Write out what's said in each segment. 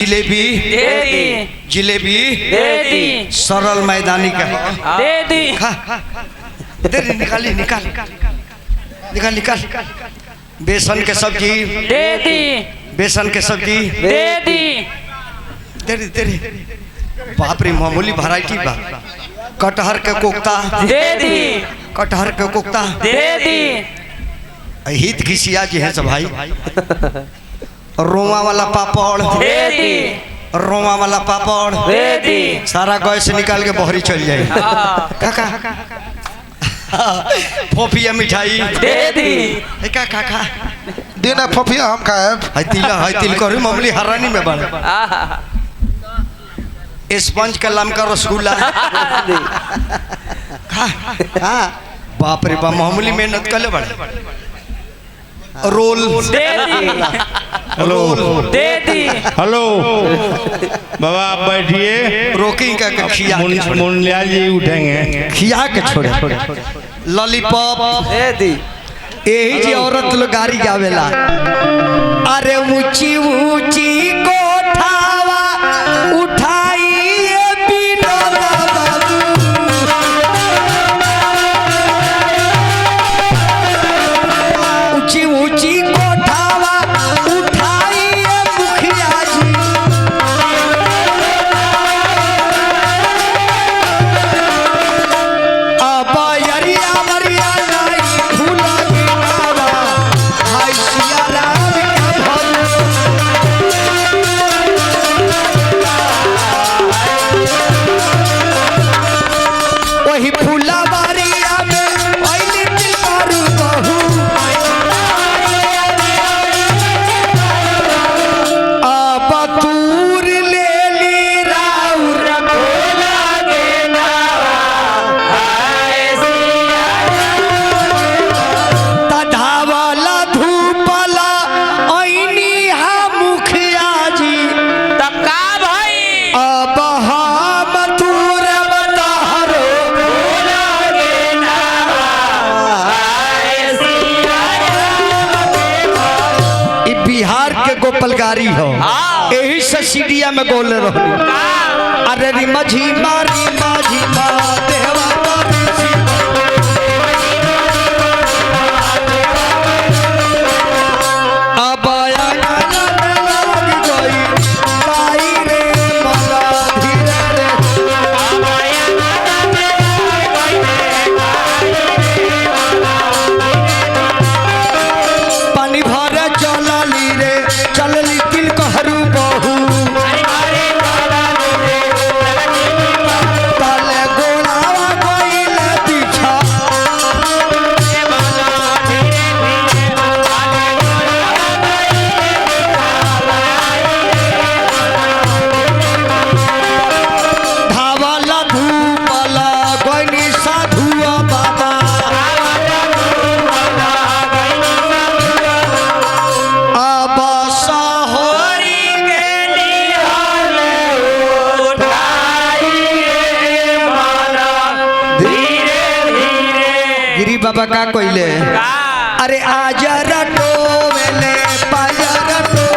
जिलेबी दे दी, जिलेबी दे दी, सरल मैदानी का दे दी, दे निकाली निकाल निकाल निकाल बेसन के सब्जी दे दी, बेसन के सब्जी दे दी, तेरी तेरी बाप रे मामूली वैरायटी बा। कटहर के कोफ्ता दे दी, कटहर के कोफ्ता दे दी, हित घिसिया जी है सब भाई। रोमा वाला पापड़ दे दी, रोमा वाला पापड़ दे दी, सारा गैस निकाल के बहरी चल जाए। काका फोफिया मिठाई दे दी, काका खा देना फफिया हम खाए है तिल करी मामूली हरानी में बड़ा स्पंज का लमका रसगुल्ला बाप रे बाप मामूली मेहनत कर ले बड़े। रोल दे दी, रोल दे दी, हेलो बाबा आप बैठिए। रोकिंग का खिया मुंडियाल जी उठेंगे। खिया के छोड़े लॉलीपॉप दे दी, यही जी औरत लोग गाड़ी गावेला। अरे ऊंची ऊंची कोठावा उठाइए बिना ऊंची ऊंची कोठावा उठाइए मुखिया जी। अब यरिया मरिया नहीं भूला गिनावा हाय सिया राम का भक्त। वही फूला बारिया में पहले तिलवारू बहू अब तूर ले ली राउर तढ़ावला धूपला ऐनी हा मुखिया जी। तब का भाई अब हम तूर बताहरो ई बिहार के गोपलगारी हो। यही से सीढ़िया में गोले रहो। अरे री माझी मारी माझी मा देवा मारी सी। अब आया गाना लग गई बाई रे मला धीरे रे। पानी भरे चलली रे चलली तिल कहरू बहू तले गोलावा गइले पीछा। धावला धूपला गइनी साधुआ बाबा। अब सहोरी गिरी बाबा का कोइले। अरे आज रटो वेले पाया रटो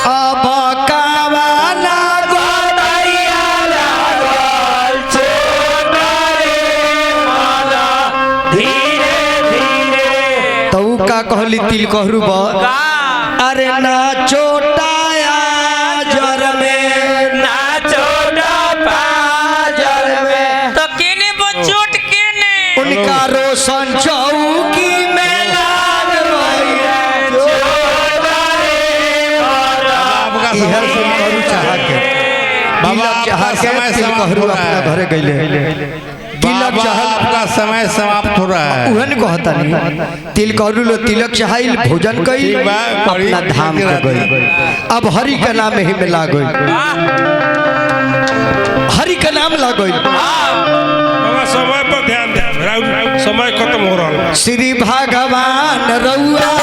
अब कावाला गोदैया लागल तो का कहली तिल कहरू बा। अरे ना चोटाया जर में ना छोड़ा पाजर में तो केने बचोट केने उनका रोशन चौकी में लाग गई। आपका इहर से करू चाह के बाबा तिलक चाह आपका के समय तिल समाप्त कहरू हो रहा अपना है। घरे गइले। तिलक बाबा चाह आपका समय समाप्त हो रहा है। उहन कहता नहीं तिल करू लो तिलक चढ़ाइल भोजन कई ठीक बा, बड़ी अपना धाम के गई। अब हरि का नाम ही में लाग गई। हरि का नाम लाग गई। बाबा समय पर ध्यान दे। समय खत्म हो रहा है। श्री भगवान रउआ